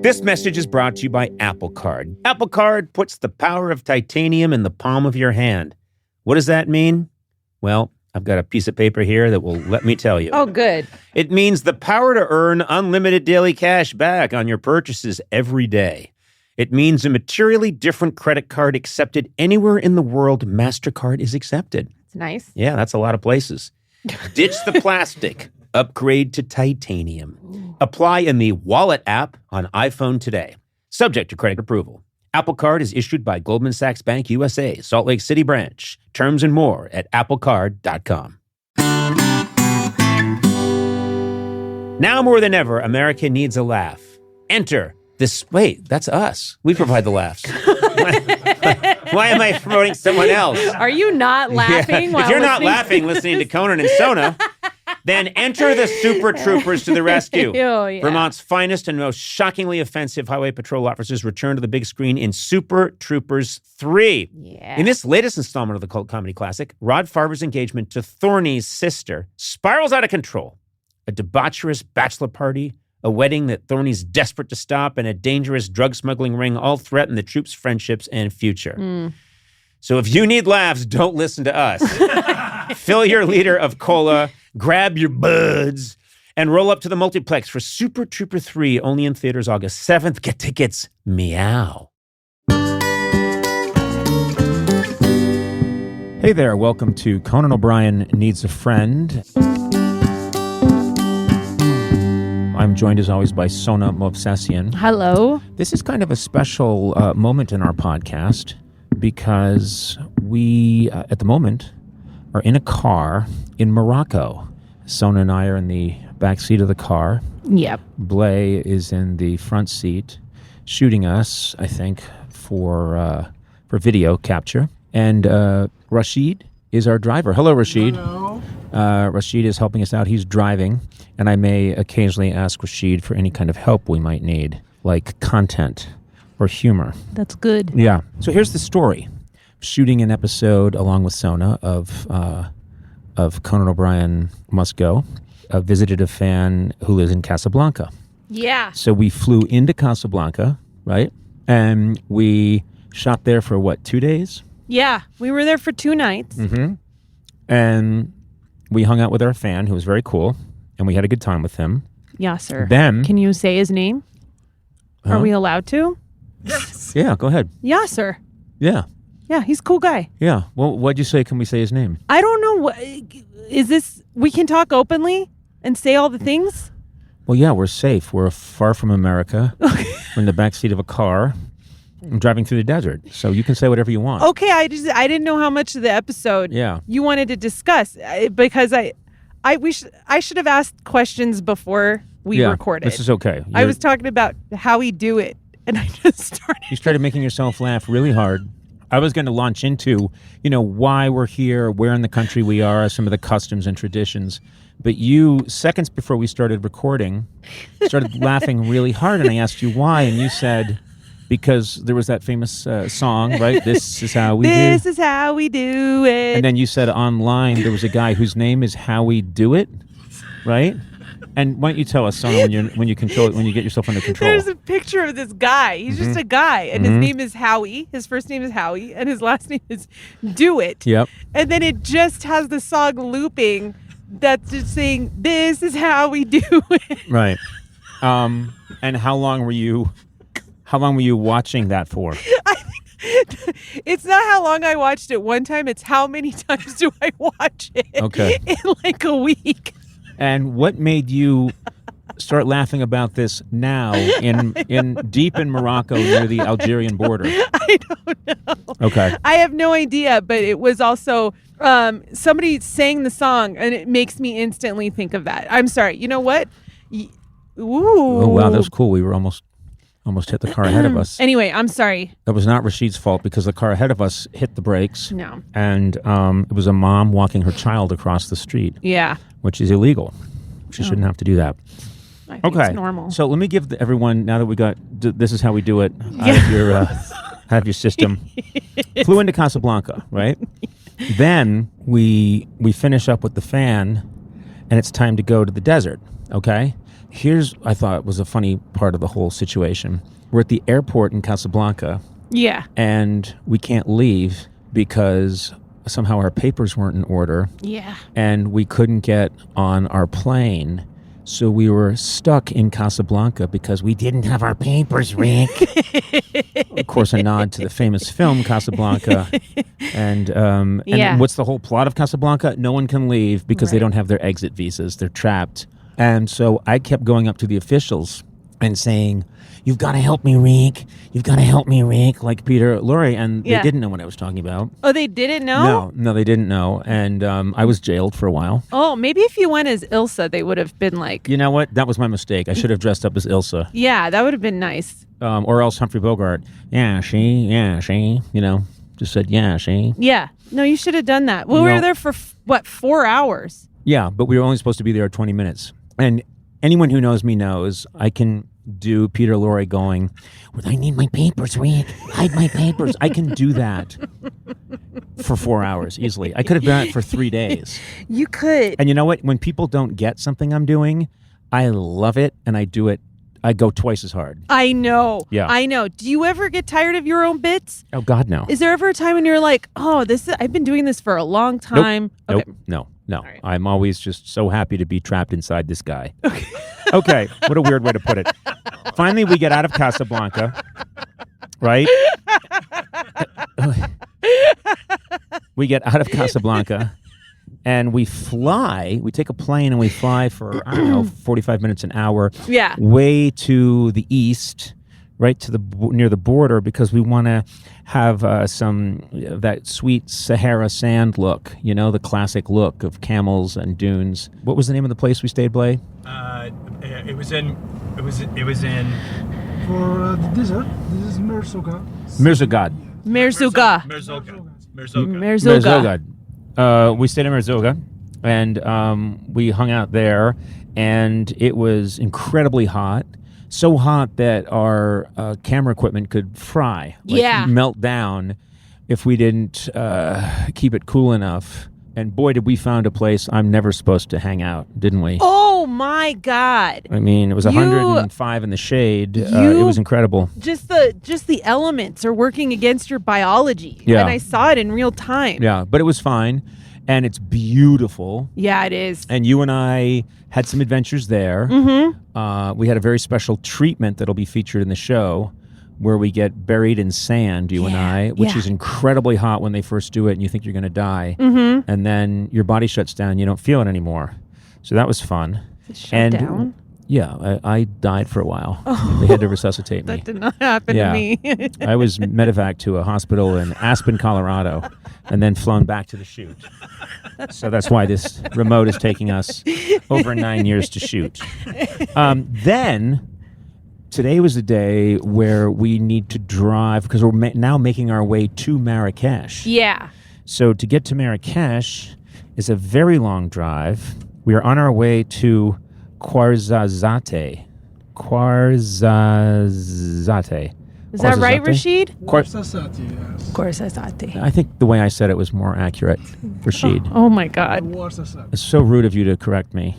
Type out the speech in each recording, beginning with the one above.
This message is brought to you by Apple Card. Apple Card puts the power of titanium in the palm of your hand. What does that mean? Well, I've got a piece of paper here that will let me tell you. Oh, good. It means the power to earn unlimited daily cash back on your purchases every day. It means a materially different credit card accepted anywhere in the world MasterCard is accepted. It's nice. Yeah, that's a lot of places. Ditch the plastic. Upgrade to titanium. Apply in the Wallet app on iPhone today. Subject to credit approval. Apple Card is issued by Goldman Sachs Bank USA, Salt Lake City branch. Terms and more at applecard.com. Now more than ever, America needs a laugh. Enter this. Wait, that's us. We provide the laughs. Why am I promoting someone else? Are you not laughing? If you're not laughing listening to Conan and Sona, then enter the Super Troopers to the rescue. Oh, yeah. Vermont's finest and most shockingly offensive highway patrol officers return to the big screen in Super Troopers 3. Yeah. In this latest installment of the cult comedy classic, Rod Farber's engagement to Thorny's sister spirals out of control. A debaucherous bachelor party, a wedding that Thorny's desperate to stop, and a dangerous drug smuggling ring all threaten the troops' friendships and future. So if you need laughs, don't listen to us. Fill your liter of cola, grab your buds, and roll up to the multiplex for Super Trooper 3, only in theaters August 7th. Get tickets. Meow. Hey there. Welcome to Conan O'Brien Needs a Friend. I'm joined as always by Sona Movsesian. Hello. This is kind of a special moment in our podcast because we, at the moment, are in a car in Morocco. Sona and I are in the back seat of the car. Yep. Blay is in the front seat, shooting us, I think, for video capture. And Rashid is our driver. Hello, Rashid. Hello. Rashid is helping us out. He's driving, and I may occasionally ask Rashid for any kind of help we might need, like content or humor. That's good. Yeah. So here's the story. Shooting an episode along with Sona of Conan O'Brien Must Go. Visited a fan who lives in Casablanca. Yeah. So we flew into Casablanca, right? And we shot there for 2 days? Yeah. We were there for 2 nights. Mm-hmm. And we hung out with our fan, who was very cool, and we had a good time with him. Yeah, sir. Then... Can you say his name? Huh? Are we allowed to? Yes. Yeah, go ahead. Yeah, sir. Yeah. Yeah, he's a cool guy. Yeah. Well, what'd you say? Can we say his name? I don't know. Is this... We can talk openly and say all the things? Well, yeah, we're safe. We're far from America. We're in the backseat of a car. I'm driving through the desert, so you can say whatever you want. Okay, I didn't know how much of the episode you wanted to discuss because I should have asked questions before we recorded. This is okay. I was talking about how we do it, and I just started. You started making yourself laugh really hard. I was going to launch into, why we're here, where in the country we are, some of the customs and traditions. But you, seconds before we started recording, started laughing really hard, and I asked you why, and you said... Because there was that famous song, right? This is how we do. This is how we do it. And then you said online there was a guy whose name is How We Do It, right? And why don't you tell us, Sona, when you control it, when you get yourself under control? There's a picture of this guy. He's just a guy, and his name is Howie. His first name is Howie, and his last name is Do It. Yep. And then it just has the song looping that's just saying, "This is how we do it." Right. And how long were you watching that for? It's not how long I watched it one time. It's how many times do I watch it in like a week. And what made you start laughing about this now in deep in Morocco near the Algerian border? I don't know. Okay. I have no idea, but it was also somebody sang the song, and it makes me instantly think of that. I'm sorry. You know what? Ooh. Oh, wow, that was cool. We were almost hit the car ahead of us. Anyway, I'm sorry. That was not Rashid's fault because the car ahead of us hit the brakes. No. And it was a mom walking her child across the street. Yeah. Which is illegal. She shouldn't have to do that. I think it's normal. So let me give everyone, now that we got, this is how we do it, out of your system. Flew into Casablanca, right? Then we finish up with the fan, and it's time to go to the desert, okay? Here's, I thought, was a funny part of the whole situation. We're at the airport in Casablanca. Yeah. And we can't leave because somehow our papers weren't in order. Yeah. And we couldn't get on our plane. So we were stuck in Casablanca because we didn't have our papers, Rick. Of course, a nod to the famous film Casablanca. And what's the whole plot of Casablanca? No one can leave because they don't have their exit visas. They're trapped. And so I kept going up to the officials and saying, "You've got to help me, Rick. You've got to help me, Rick," like Peter Lorre. And they didn't know what I was talking about. Oh, they didn't know? No, they didn't know. And I was jailed for a while. Oh, maybe if you went as Ilsa, they would have been like... You know what? That was my mistake. I should have dressed up as Ilsa. Yeah, that would have been nice. Or else Humphrey Bogart. Yeah, she. Just said, yeah, she. Yeah. No, you should have done that. Well, we were there for, 4 hours? Yeah, but we were only supposed to be there 20 minutes. And anyone who knows me knows I can do Peter Lorre going, "Well, I need my papers, Rick. Hide my papers." I can do that for 4 hours easily. I could have done it for 3 days. You could. And you know what? When people don't get something I'm doing, I love it and I do it. I go twice as hard. I know. Yeah. I know. Do you ever get tired of your own bits? Oh, God, no. Is there ever a time when you're like, "Oh, I've been doing this for a long time"? Nope. Okay. No. Right. I'm always just so happy to be trapped inside this guy. Okay. What a weird way to put it. Finally, we get out of Casablanca, right? We get out of Casablanca and we fly. We take a plane and we fly for, 45 minutes, an hour. Yeah. Way to the east, right to near the border, because we want to have that sweet Sahara sand look, the classic look of camels and dunes. What was the name of the place we stayed, Blay? It was in for the desert. This is Merzouga. Merzouga. We stayed in Merzouga, and we hung out there, and it was incredibly hot. So hot that our camera equipment could fry, melt down if we didn't keep it cool enough. And boy, did we found a place I'm never supposed to hang out, didn't we? Oh my God! I mean, it was 105 in the shade. It was incredible. Just the elements are working against your biology. Yeah. And I saw it in real time. Yeah, but it was fine. And it's beautiful. Yeah, it is. And you and I had some adventures there. Mm-hmm. We had a very special treatment that'll be featured in the show where we get buried in sand, you and I, which is incredibly hot when they first do it and you think you're going to die. Mm-hmm. And then your body shuts down and you don't feel it anymore. So that was fun. Shut down? Yeah, I died for a while. They had to resuscitate me. That did not happen to me. I was medevac to a hospital in Aspen, Colorado, and then flown back to the shoot. So that's why this remote is taking us over 9 years to shoot. Then, today was the day where we need to drive, because we're now making our way to Marrakesh. Yeah. So to get to Marrakesh is a very long drive. We are on our way to Ouarzazate. Is that right, Rashid? Ouarzazate, yes. Ouarzazate. I think the way I said it was more accurate, Rashid. Oh my God. Ouarzazate. It's so rude of you to correct me.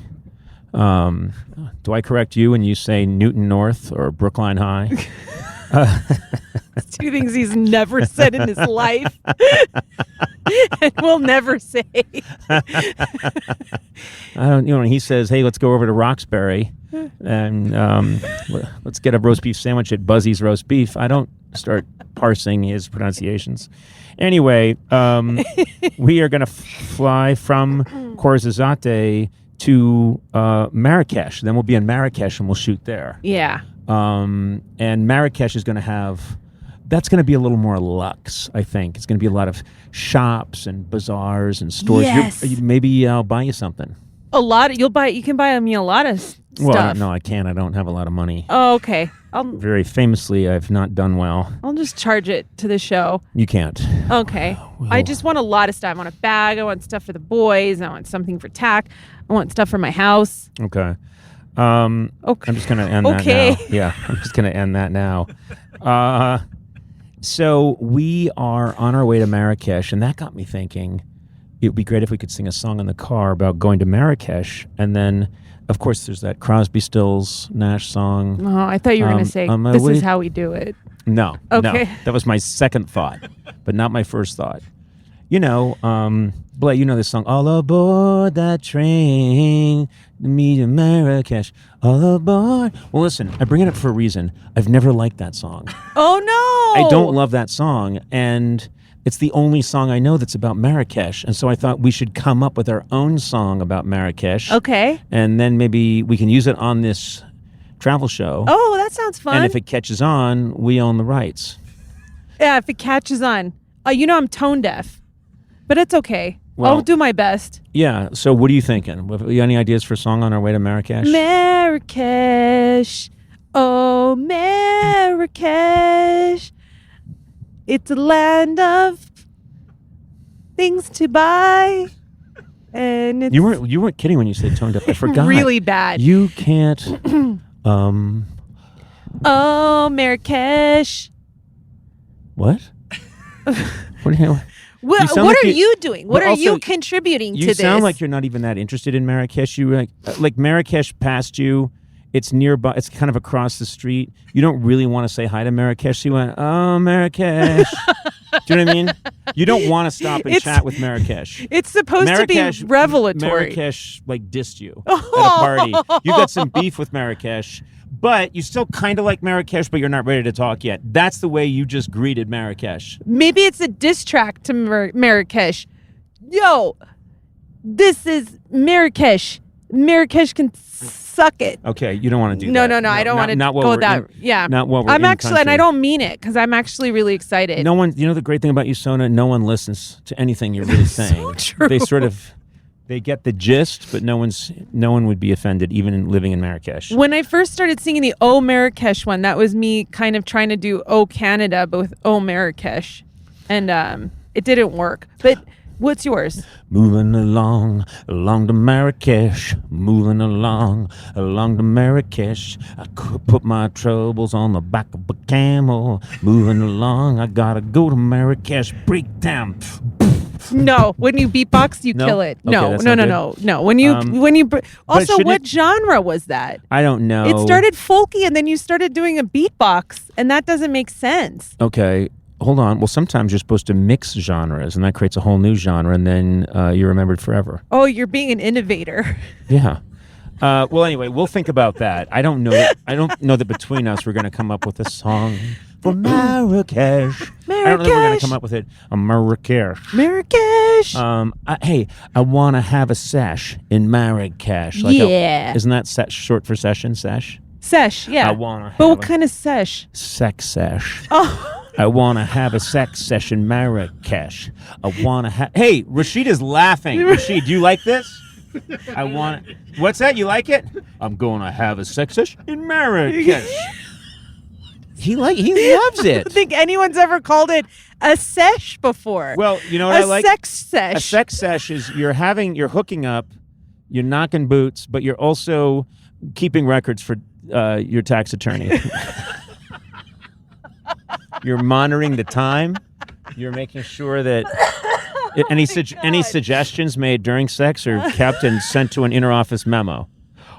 Do I correct you and you say Newton North or Brookline High? Two things he's never said in his life and will never say. When he says, "Hey, let's go over to Roxbury and let's get a roast beef sandwich at Buzzy's Roast Beef," I don't start parsing his pronunciations. Anyway, we are going to fly from Ouarzazate to Marrakesh. Then we'll be in Marrakesh and we'll shoot there. Yeah. And Marrakesh is going to have... That's going to be a little more luxe, I think. It's going to be a lot of shops and bazaars and stores. Yes. Maybe I'll buy you something. A lot. You can buy me a lot of stuff. Well, no, I can't. I don't have a lot of money. Oh, okay. Very famously, I've not done well. I'll just charge it to the show. You can't. Okay. I just want a lot of stuff. I want a bag. I want stuff for the boys. I want something for tack. I want stuff for my house. Okay. Okay. I'm just going to end that now. Yeah, I'm just going to end that now. So we are on our way to Marrakesh, and that got me thinking, it would be great if we could sing a song in the car about going to Marrakesh. And then, of course, there's that Crosby, Stills, Nash song. Oh, I thought you were going to say, this is how we do it. No, okay. No. That was my second thought, but not my first thought. You know, Blake, you know this song, All Aboard That Train to Meet in Marrakesh, all aboard. Well, listen, I bring it up for a reason. I've never liked that song. Oh, no. I don't love that song, and it's the only song I know that's about Marrakesh, and so I thought we should come up with our own song about Marrakesh. Okay. And then maybe we can use it on this travel show. Oh, that sounds fun. And if it catches on, we own the rights. Yeah, if it catches on. You know I'm tone deaf, but it's okay. Well, I'll do my best. Yeah, so what are you thinking? You got any ideas for a song on our way to Marrakesh? Marrakesh, oh Marrakesh, it's a land of things to buy, and it's You weren't kidding when you said tone deaf. I forgot. really bad. You can't. Oh Marrakesh. What? What the hell? What like are you doing? What are you contributing to this? You sound like you're not even that interested in Marrakesh. You like Marrakesh passed you. It's nearby. It's kind of across the street. You don't really want to say hi to Marrakesh. So you went, oh, Marrakesh. Do you know what I mean? You don't want to stop and chat with Marrakesh. It's supposed to be revelatory. Marrakesh dissed you at a party. You got some beef with Marrakesh. But you still kind of like Marrakesh, but you're not ready to talk yet. That's the way you just greeted Marrakesh. Maybe it's a diss track to Marrakesh. Yo, this is Marrakesh. Marrakesh can suck it. Okay, you don't want to do that. No, I don't want to go that. Yeah. Not what we're I'm actually, country. and I don't mean it because I'm actually really excited. No one, you know the great thing about you, Sona? No one listens to anything you're really saying. So true. They get the gist, but no one would be offended, even living in Marrakesh. When I first started singing the Oh Marrakesh one, that was me kind of trying to do Oh Canada, but with Oh Marrakesh. And it didn't work. But what's yours? Moving along to Marrakesh. Moving along to Marrakesh. I could put my troubles on the back of a camel. Moving along, I gotta go to Marrakesh. Breakdown. No, when you beatbox, you kill it. No. When you also, what genre was that? I don't know. It started folky, and then you started doing a beatbox, and that doesn't make sense. Okay, hold on. Well, sometimes you're supposed to mix genres, and that creates a whole new genre, and then you're remembered forever. Oh, you're being an innovator. Yeah. Well, anyway, we'll think about that. I don't know that between us we're going to come up with a song for Marrakesh. I don't think we're going to come up with it. Marrakesh. Marrakesh. Hey, I want to have a sesh in Marrakesh. Isn't that short for session? Sesh? Sesh, yeah. I want to. But what kind of sesh? Sex sesh. Oh. I want to have a sex session in Marrakesh. I want to have. Hey, Rashid is laughing. Rashid, do you like this? I want. What's that? You like it? I'm going to have a sex session in Marrakesh. He loves it. I don't think anyone's ever called it a sesh before. Well, you know what I like? A sex sesh. A sex sesh is you're hooking up, you're knocking boots, but you're also keeping records for your tax attorney. You're monitoring the time. You're making sure that any suggestions made during sex are kept and sent to an inter-office memo.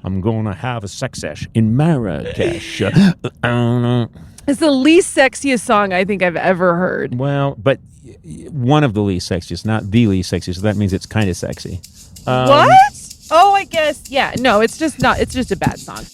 I'm going to have a sex sesh in Marrakesh. It's the least sexiest song I think I've ever heard. Well, but one of the least sexiest, not the least sexiest, so that means it's kind of sexy. What? Oh, I guess. Yeah. No, it's just not. It's just a bad song.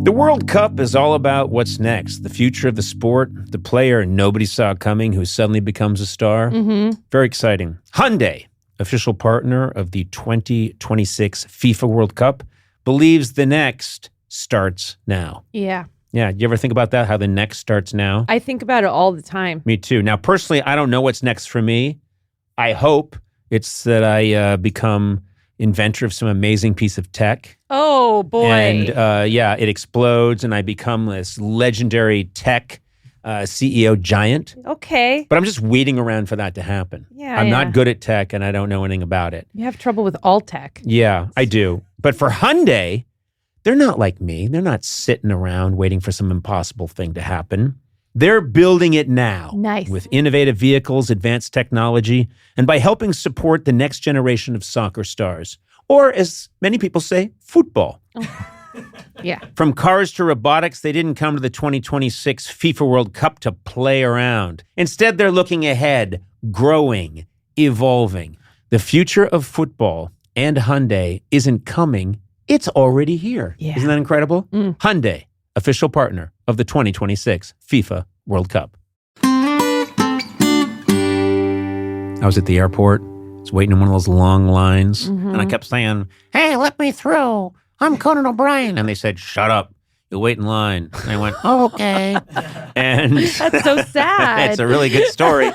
The World Cup is all about what's next, the future of the sport, the player nobody saw coming who suddenly becomes a star. Mm-hmm. Very exciting. Hyundai, official partner of the 2026 FIFA World Cup, believes the next starts now. Yeah. Yeah. You ever think about that, how the next starts now? I think about it all the time. Me too. Now, personally, I don't know what's next for me. I hope it's that I become inventor of some amazing piece of tech. Oh, boy. And it explodes and I become this legendary tech CEO giant. Okay. But I'm just waiting around for that to happen. Yeah, I'm not good at tech and I don't know anything about it. You have trouble with all tech. Yeah, I do. But for Hyundai, They're not like me. They're not sitting around waiting for some impossible thing to happen. They're building it now. Nice. With innovative vehicles, advanced technology, and by helping support the next generation of soccer stars. Or, as many people say, football. Yeah. From cars to robotics, they didn't come to the 2026 FIFA World Cup to play around. Instead, they're looking ahead, growing, evolving. The future of football and Hyundai isn't coming, it's already here. Yeah. Isn't that incredible? Hyundai, official partner of the 2026 FIFA World Cup. I was at the airport. I was waiting in one of those long lines. And I kept saying, "Hey, let me through. I'm Conan O'Brien." And they said, "Shut up. You'll wait in line." And I went, "Oh, okay." And That's so sad. it's a really good story.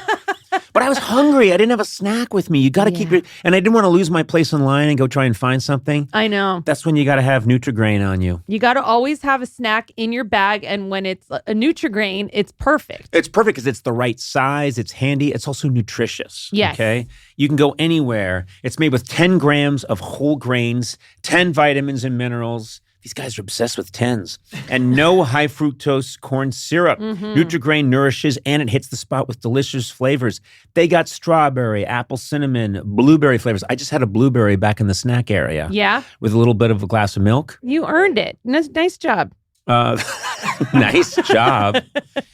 But I was hungry. I didn't have a snack with me. You got to keep it. And I didn't want to lose my place in line and go try and find something. I know. That's when you got to have Nutri-Grain on you. You got to always have a snack in your bag. And when it's a Nutri-Grain, it's perfect. It's perfect because it's the right size. It's handy. It's also nutritious. Yes. Okay. You can go anywhere. It's made with 10 grams of whole grains, 10 vitamins and minerals. These guys are obsessed with 10s. And no high fructose corn syrup. Nutri-Grain nourishes and it hits the spot with delicious flavors. They got strawberry, apple cinnamon, blueberry flavors. I just had a blueberry back in the snack area. Yeah. With a little bit of a glass of milk. You earned it. Nice job. Nice job.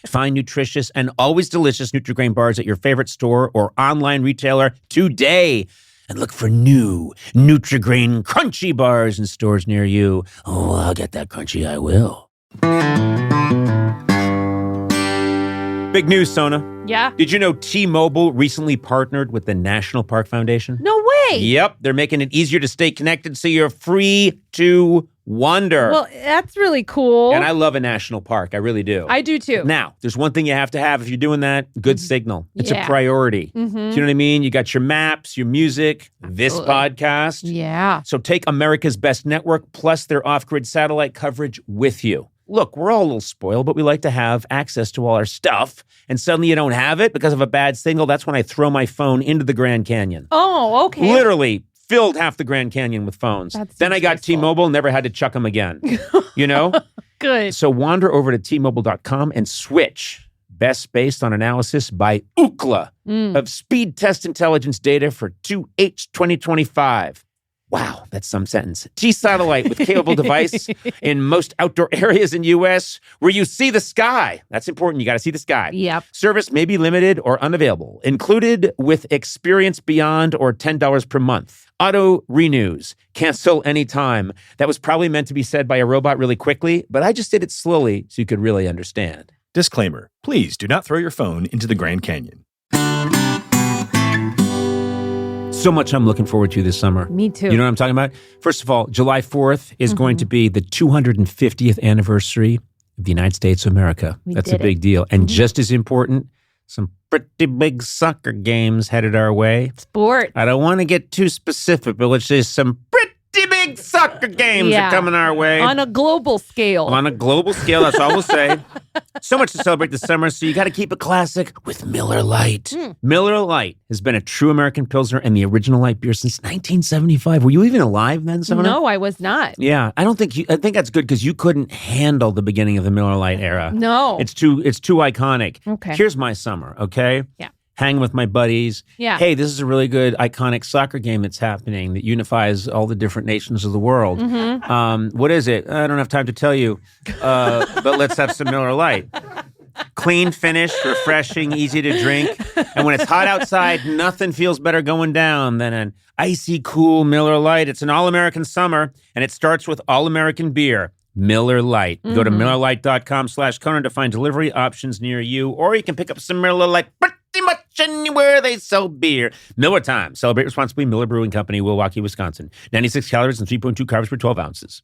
Find nutritious and always delicious Nutri-Grain bars at your favorite store or online retailer today. And look for new Nutri-Grain crunchy bars in stores near you. Oh, I'll get that crunchy, I will. Big news, Sona. Yeah. Did you know T-Mobile recently partnered with the National Park Foundation? No way. Yep, they're making it easier to stay connected so you're free to wander. Well, that's really cool. And I love a national park. I really do. I do too. Now, there's one thing you have to have if you're doing that, good signal. It's Yeah. a priority. Do you know what I mean? You got your maps, your music, this podcast. Yeah. So take America's Best Network plus their off-grid satellite coverage with you. Look, we're all a little spoiled, but we like to have access to all our stuff. And suddenly you don't have it because of a bad signal. That's when I throw my phone into the Grand Canyon. Oh, okay. Literally filled half the Grand Canyon with phones. Then I got stressful. T-Mobile, never had to chuck them again. You know? Good. So wander over to T-Mobile.com and switch. Best based on analysis by Ookla of speed test intelligence data for 2H 2025. Wow, that's some sentence. T-Satellite with capable device in most outdoor areas in U.S. where you see the sky. That's important. You got to see the sky. Yep. Service may be limited or unavailable. Included with Experience Beyond or $10 per month. Auto renews. Cancel anytime. That was probably meant to be said by a robot really quickly, but I just did it slowly so you could really understand. Disclaimer, please do not throw your phone into the Grand Canyon. So much I'm looking forward to this summer. Me too. You know what I'm talking about? First of all, July 4th is going to be the 250th anniversary of the United States of America. That's a big deal. And just as important, some pretty big soccer games headed our way. Sports. I don't want to get too specific, but let's say some pretty big soccer games are coming our way. On a global scale. On a global scale, that's all we'll say. So much to celebrate this summer, so you got to keep it classic with Miller Lite. Miller Lite has been a true American Pilsner and the original light beer since 1975. Were you even alive then, Sona? No, I was not. Yeah, I think that's good because you couldn't handle the beginning of the Miller Lite era. No. It's too iconic. Okay. Here's my summer, okay? Yeah. Hang with my buddies. Yeah. Hey, this is a really good iconic soccer game that's happening that unifies all the different nations of the world. What is it? I don't have time to tell you, but let's have some Miller Lite. Clean finish, refreshing, easy to drink. And when it's hot outside, nothing feels better going down than an icy cool Miller Lite. It's an all-American summer, and it starts with all-American beer. Miller Lite. Go to MillerLite.com/Conan to find delivery options near you, or you can pick up some Miller Lite pretty much anywhere they sell beer. Miller time. Celebrate responsibly. Miller Brewing Company, Milwaukee, Wisconsin. 96 calories and 3.2 carbs per 12 ounces.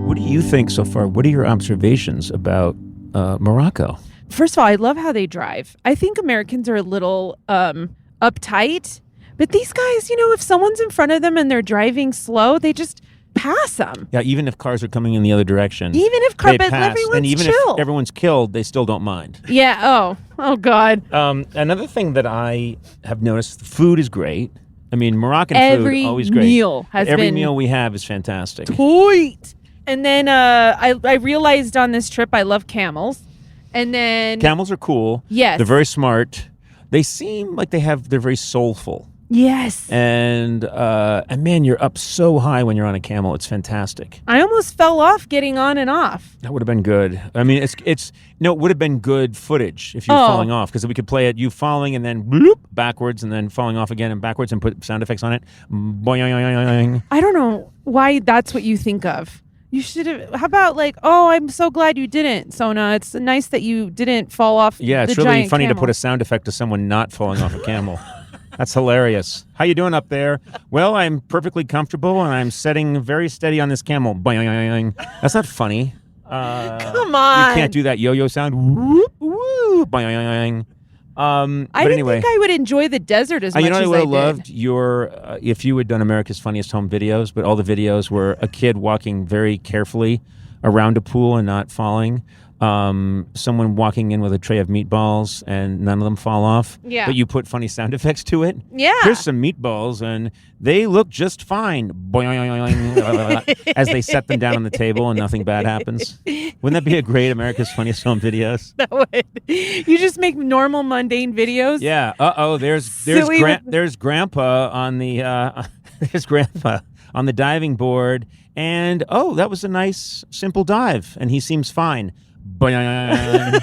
What do you think so far? What are your observations about Morocco? First of all, I love how they drive. I think Americans are a little uptight, but these guys, if someone's in front of them and they're driving slow, they just pass them. Yeah, even if cars are coming in the other direction. Even if they but pass. everyone's And even chill. if everyone's killed, they still don't mind. Yeah. Oh God. Another thing that I have noticed, the food is great. I mean, Moroccan Every food, always great. meal has Every been meal we have is fantastic. tight. And then I realized on this trip I love camels. And then Camels are cool. Yes. They're very smart. They seem like they're very soulful. Yes. And man, you're up so high when you're on a camel. It's fantastic. I almost fell off getting on and off. That would have been good. I mean, it would have been good footage if you were falling off, because we could play it, you falling and then bloop, backwards and then falling off again and backwards and put sound effects on it. Boing. I don't know why that's what you think of. You should have. How about like, oh, I'm so glad you didn't, Sona. It's nice that you didn't fall off. Yeah, it's the really giant funny camel. to put a sound effect to someone not falling off a camel. That's hilarious. How you doing up there? Well, I'm perfectly comfortable and I'm setting very steady on this camel. Boing. That's not funny. Come on. You can't do that yo-yo sound. Whoop, whoop, boing. I But didn't anyway, think I would enjoy the desert as much you know, as I would have did. loved your if you had done America's Funniest Home Videos, but all the videos were a kid walking very carefully around a pool and not falling. Someone walking in with a tray of meatballs and none of them fall off. Yeah. But you put funny sound effects to it. Yeah. Here's some meatballs and they look just fine. Boing, as they set them down on the table and nothing bad happens. Wouldn't that be a great America's Funniest Home Videos? That would. You just make normal, mundane videos. Yeah. There's Silly there's Grandpa on the there's Grandpa on the diving board, and that was a nice simple dive, and he seems fine. Boing.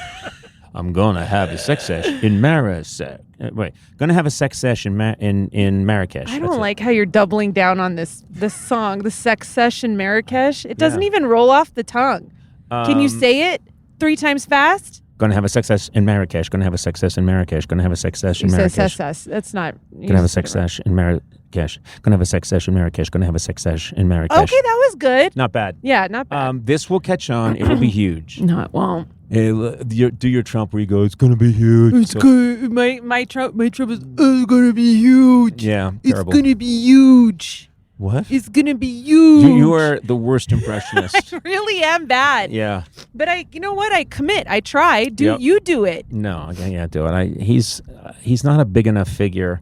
I'm gonna have a sex session in gonna have a sex session in Marrakesh. I don't like how you're doubling down on this song, the sex session Marrakesh. It doesn't even roll off the tongue. Can you say it 3 times fast? Gonna have a sex session in Marrakesh. Gonna have a sex session in Marrakesh. Gonna have a sex session in Marrakesh. That's not. Gonna have a sex session in Marrakesh. Gonna have a sex session in Marrakesh. Gonna have a sex session in Marrakesh. Okay, that was good. Not bad. Yeah, not bad. This will catch on. It will be huge. No, it won't. Do your Trump where you go, it's gonna be huge. It's good. My Trump is gonna be huge. Yeah, terrible. It's gonna be huge. What? It's gonna be huge. You are the worst impressionist. I really am bad. Yeah. But you know what? I commit. I try. Yep. You do it. No, I can't do it. He's not a big enough figure,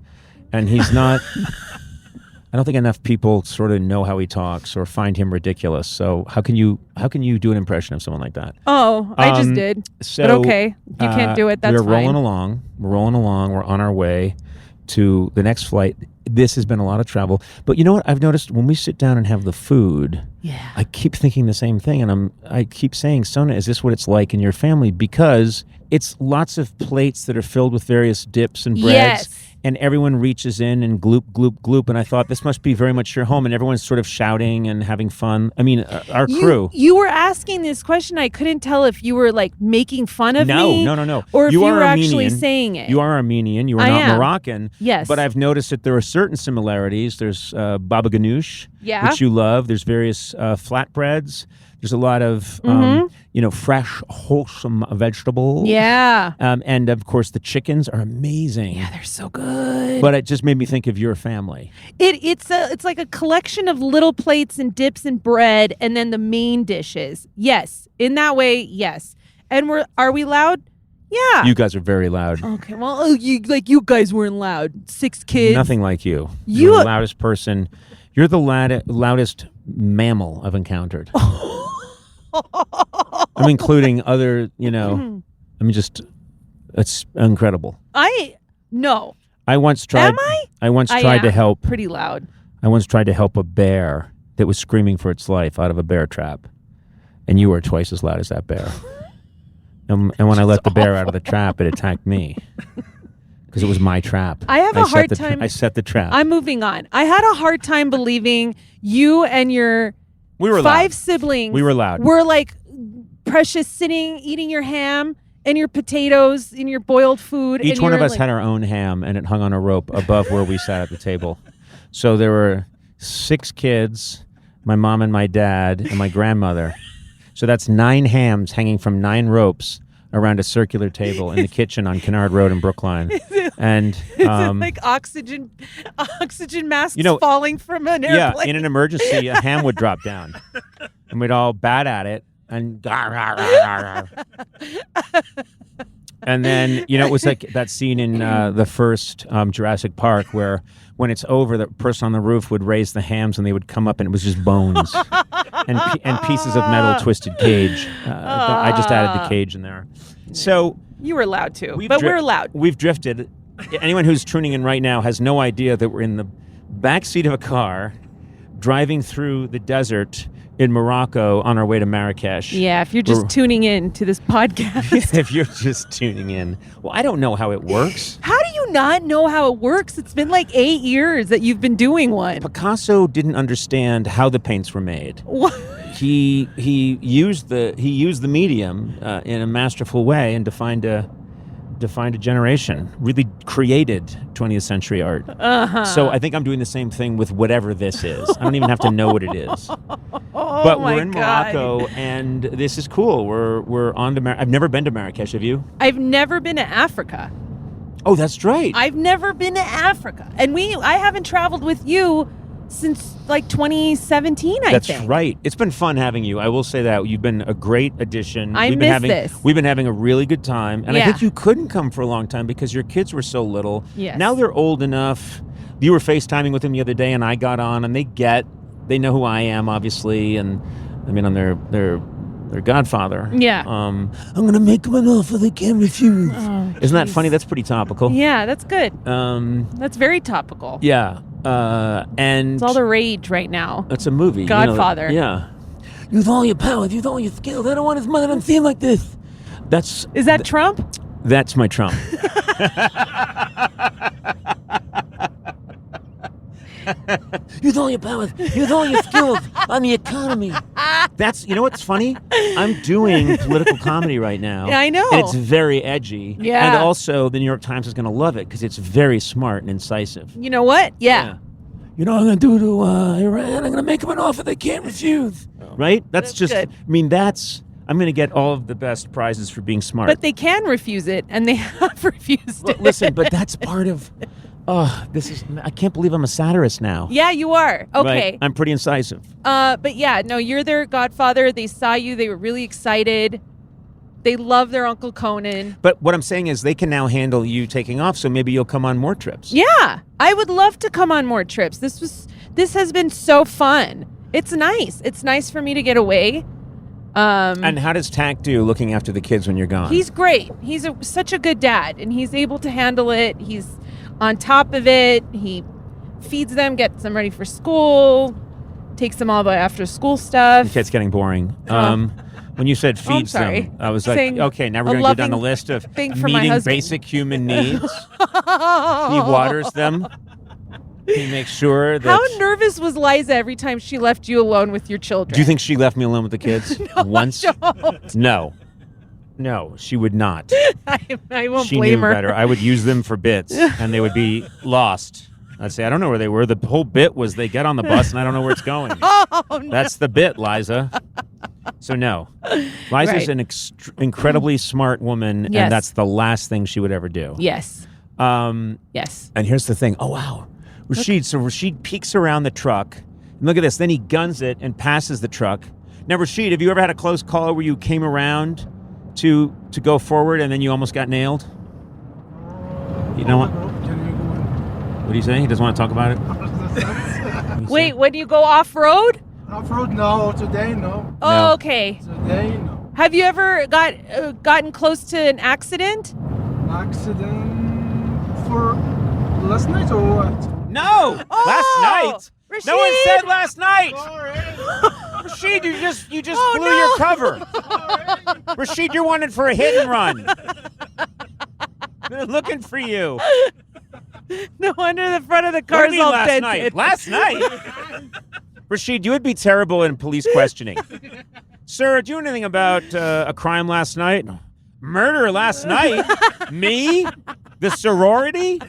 and he's not. I don't think enough people sort of know how he talks or find him ridiculous. So how can you do an impression of someone like that? Oh, I just did. So, but okay, you can't do it. That's we're fine. rolling along. We're on our way to the next flight. This has been a lot of travel. But you know what? I've noticed when we sit down and have the food, Yeah. I keep thinking the same thing. And I keep saying, Sona, is this what it's like in your family? Because it's lots of plates that are filled with various dips and breads. Yes. And everyone reaches in and gloop, gloop, gloop. And I thought this must be very much your home. And everyone's sort of shouting and having fun. I mean, our crew. You were asking this question. I couldn't tell if you were like making fun of me. No. Or if you are were actually Armenian. saying it. You are Armenian. You are I not am. Moroccan. Yes. But I've noticed that there are certain similarities. There's baba ganoush, Yeah. which you love. There's various flatbreads. There's a lot of, fresh, wholesome vegetables. Yeah. And, of course, the chickens are amazing. Yeah, they're so good. But it just made me think of your family. It's like a collection of little plates and dips and bread and then the main dishes. Yes. In that way, yes. And are we loud? Yeah. You guys are very loud. Okay. Well, you guys weren't loud. 6 kids. Nothing like you. You- You're the loudest person. You're the loudest mammal I've encountered. I'm including other, it's incredible. No. I once tried. Am I? I once I tried to am help. Pretty loud. I once tried to help a bear that was screaming for its life out of a bear trap, and you were twice as loud as that bear. And when I let the bear out of the trap, it attacked me because it was my trap. I have a hard time. I set the trap. I'm moving on. I had a hard time believing you and your we were 5 loud. siblings We were loud. were like precious sitting, eating your ham and your potatoes and your boiled food. Each and one of you're us like, had our own ham, and it hung on a rope above where we sat at the table. So there were 6 kids, my mom and my dad and my grandmother. So that's 9 hams hanging from 9 ropes around a circular table in the kitchen on Kennard Road in Brookline. And Is it like oxygen masks falling from an airplane? yeah, in an emergency, a ham would drop down, and we'd all bat at it and. And then, it was like that scene in the first Jurassic Park where when it's over, the person on the roof would raise the hams and they would come up and it was just bones and pieces of metal twisted cage. I just added the cage in there. So You were allowed to, but we're allowed. We've drifted. Anyone who's tuning in right now has no idea that we're in the backseat of a car driving through the desert in Morocco on our way to Marrakesh. Yeah, if you're just tuning in to this podcast. If you're just tuning in. Well, I don't know how it works. How do you not know how it works? It's been like 8 years that you've been doing one. Picasso didn't understand how the paints were made. What? He used the medium in a masterful way and defined a generation, really created 20th century art. So I think I'm doing the same thing with whatever this is. I don't even have to know what it is. But we're in Morocco, and this is cool. We're on to I've never been to Marrakesh. Have you? I've never been to Africa. Oh, that's right. I've never been to Africa. And I haven't traveled with you since like 2017, I think. That's right. It's been fun having you. I will say that. You've been a great addition. I miss this. We've been having a really good time. And I think you couldn't come for a long time because your kids were so little. Yes. Now they're old enough. You were FaceTiming with them the other day, and I got on, and they know who I am, obviously. And I mean, I'm their godfather. Yeah. I'm going to make them an offer they can't refuse. Isn't that funny? That's pretty topical. Yeah, that's good. That's very topical. Yeah. And it's all the rage right now. It's a movie. Godfather. Yeah. Use all your power. Use all your skills. I don't want his mother to feel like this. Is that Trump? That's my Trump. Use all your power. Use all your skills on the economy. You know what's funny? I'm doing political comedy right now. Yeah, I know. And it's very edgy. Yeah. And also, the New York Times is going to love it because it's very smart and incisive. You know what? Yeah. You know what I'm going to do to Iran? I'm going to make them an offer they can't refuse. Right? That's just, good. I mean, I'm going to get all of the best prizes for being smart. But they can refuse it, and they have refused it. Listen, but that's part of, I can't believe I'm a satirist now. Yeah, you are. Okay. Right? I'm pretty incisive. But yeah, no, you're their godfather. They saw you. They were really excited. They love their Uncle Conan. But what I'm saying is they can now handle you taking off, so maybe you'll come on more trips. Yeah, I would love to come on more trips. This has been so fun. It's nice. It's nice for me to get away. And how does Tack do looking after the kids when you're gone? He's great. He's such a good dad, and he's able to handle it. He's on top of it. He feeds them, gets them ready for school, takes them all by after school stuff. It's getting boring. When you said feeds them, I was like, okay, now we're going to get down the list of meeting basic human needs. He waters them. He makes sure that... How nervous was Liza every time she left you alone with your children? Do you think she left me alone with the kids once? I don't. No, she would not. I won't she blame knew her. better. I would use them for bits, and they would be lost. I'd say, I don't know where they were. The whole bit was they get on the bus, and I don't know where it's going. Oh, no. That's the bit, Liza. So no. Liza's an incredibly smart woman, Yes. and that's the last thing she would ever do. Yes. Yes. And here's the thing. Oh, wow. Rashid. So Rashid peeks around the truck. And look at this. Then he guns it and passes the truck. Now, Rashid, have you ever had a close call where you came around to go forward and then you almost got nailed? You know what? What do you say? He doesn't want to talk about it? Wait, when you go off-road? Off-road? No. Today, no. Oh, No. okay. Today, no. Have you ever gotten close to an accident? Accident for last night or what? No! Oh, last night? Rashid! No one said last night! Sorry. Rashid, you just Oh, blew no. your cover. Rashid, you're wanted for a hit and run. They're looking for you. No wonder the front of the What do you car's mean all last dented. night? Last night? Rashid, you would be terrible in police questioning. Sir, do you know anything about a crime last night? Murder last night? Me? The sorority?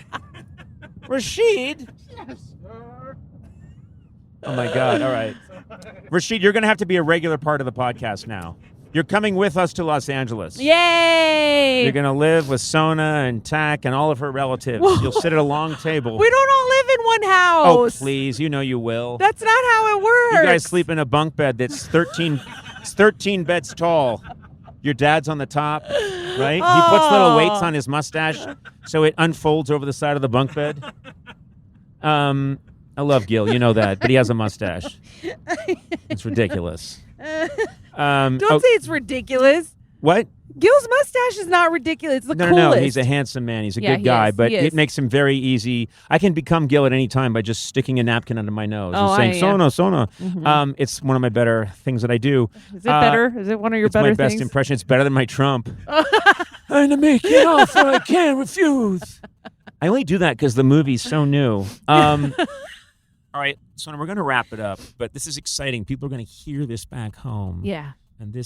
Rashid? Yes, sir. Oh, my God. All right. Rashid, you're going to have to be a regular part of the podcast now. You're coming with us to Los Angeles. Yay! You're going to live with Sona and Tack and all of her relatives. Whoa. You'll sit at a long table. We don't all live in one Oh, house. please. You know you will. That's not how it works. You guys sleep in a bunk bed that's 13 beds tall. Your dad's on the top, right? He puts little weights on his mustache so it unfolds over the side of the bunk bed. I love Gil. You know that, but he has a mustache. It's ridiculous. Don't say it's ridiculous. What? Gil's mustache is not ridiculous. It's the No, coolest. no. He's a handsome man. He's a Yeah, good guy, he is. but He is. it makes him very easy. I can become Gil at any time by just sticking a napkin under my nose and saying, Sona, Sona. Mm-hmm. It's one of my better things that I do. Is it better? Is it one of your better It's my best things? impression. It's better than my Trump. I'm going to make it off and I can't refuse. I only do that because the movie's so new. All right, Sona, we're going to wrap it up, but this is exciting. People are going to hear this back home. Yeah. And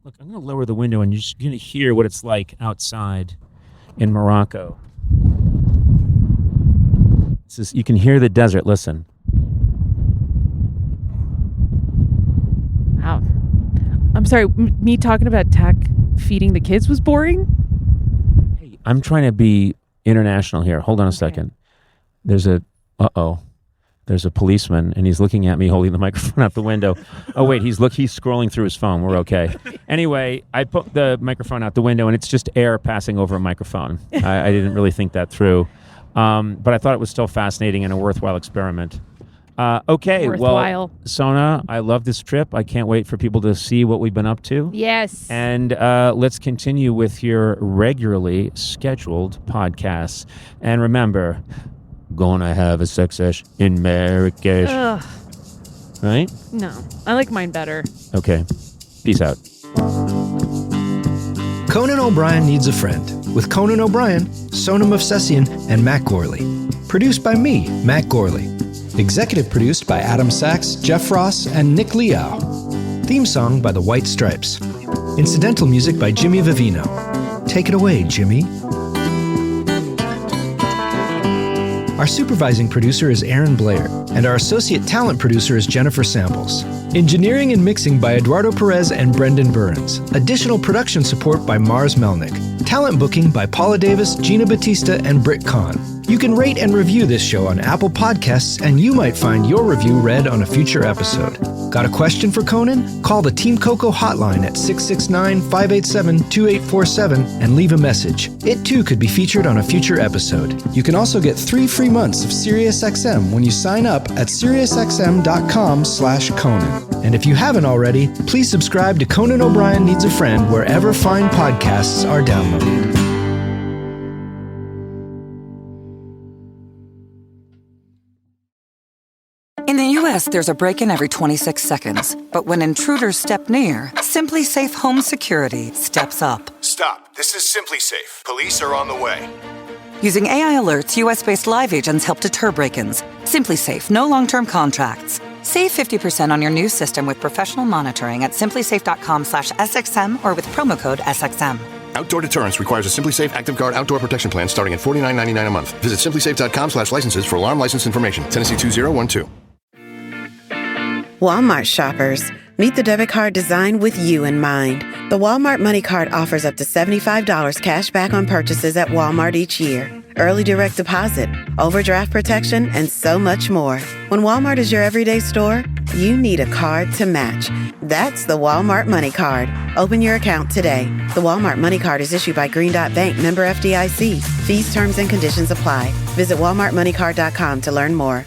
look, I'm going to lower the window and you're just going to hear what it's like outside in Morocco. You can hear the desert. Listen. Wow. I'm sorry. Me talking about tech feeding the kids was boring? Hey, I'm trying to be international here. Hold on a second. There's a policeman, and he's looking at me holding the microphone out the window. Oh, wait, he's scrolling through his phone. We're okay. Anyway, I put the microphone out the window, and it's just air passing over a microphone. I didn't really think that through, but I thought it was still fascinating and a worthwhile experiment. Okay, Worthwhile. well, Sona, I love this trip. I can't wait for people to see what we've been up to. Yes. And let's continue with your regularly scheduled podcasts. And remember, gonna have a success in Marrakesh. Ugh. Right? No. I like mine better. Okay. Peace out. Conan O'Brien Needs a Friend with Conan O'Brien, Sona Movsesian, and Matt Gorley. Produced by me, Matt Gorley. Executive produced by Adam Sachs, Jeff Ross, and Nick Liao. Theme song by the White Stripes. Incidental music by Jimmy Vivino. Take it away, Jimmy. Our supervising producer is Aaron Blair, and our associate talent producer is Jennifer Samples. Engineering and mixing by Eduardo Perez and Brendan Burns. Additional production support by Mars Melnick. Talent booking by Paula Davis, Gina Batista, and Britt Kahn. You can rate and review this show on Apple Podcasts, and you might find your review read on a future episode. Got a question for Conan? Call the Team Coco hotline at 669-587-2847 and leave a message. It too could be featured on a future episode. You can also get 3 free months of SiriusXM when you sign up at SiriusXM.com/Conan. And if you haven't already, please subscribe to Conan O'Brien Needs a Friend wherever fine podcasts are downloaded. In the U.S., there's a break-in every 26 seconds. But when intruders step near, Simply Safe Home Security steps up. Stop. This is Simply Safe. Police are on the way. Using AI alerts, U.S.-based live agents help deter break-ins. Simply Safe, no long-term contracts. Save 50% on your new system with professional monitoring at simplysafe.com/SXM or with promo code SXM. Outdoor deterrence requires a Simply Safe Active Guard outdoor protection plan starting at $49.99 a month. Visit simplysafe.com/licenses for alarm license information. Tennessee 2012. Walmart shoppers, meet the debit card designed with you in mind. The Walmart Money Card offers up to $75 cash back on purchases at Walmart each year. Early direct deposit, overdraft protection, and so much more. When Walmart is your everyday store, you need a card to match. That's the Walmart Money Card. Open your account today. The Walmart Money Card is issued by Green Dot Bank, member FDIC. Fees, terms, and conditions apply. Visit walmartmoneycard.com to learn more.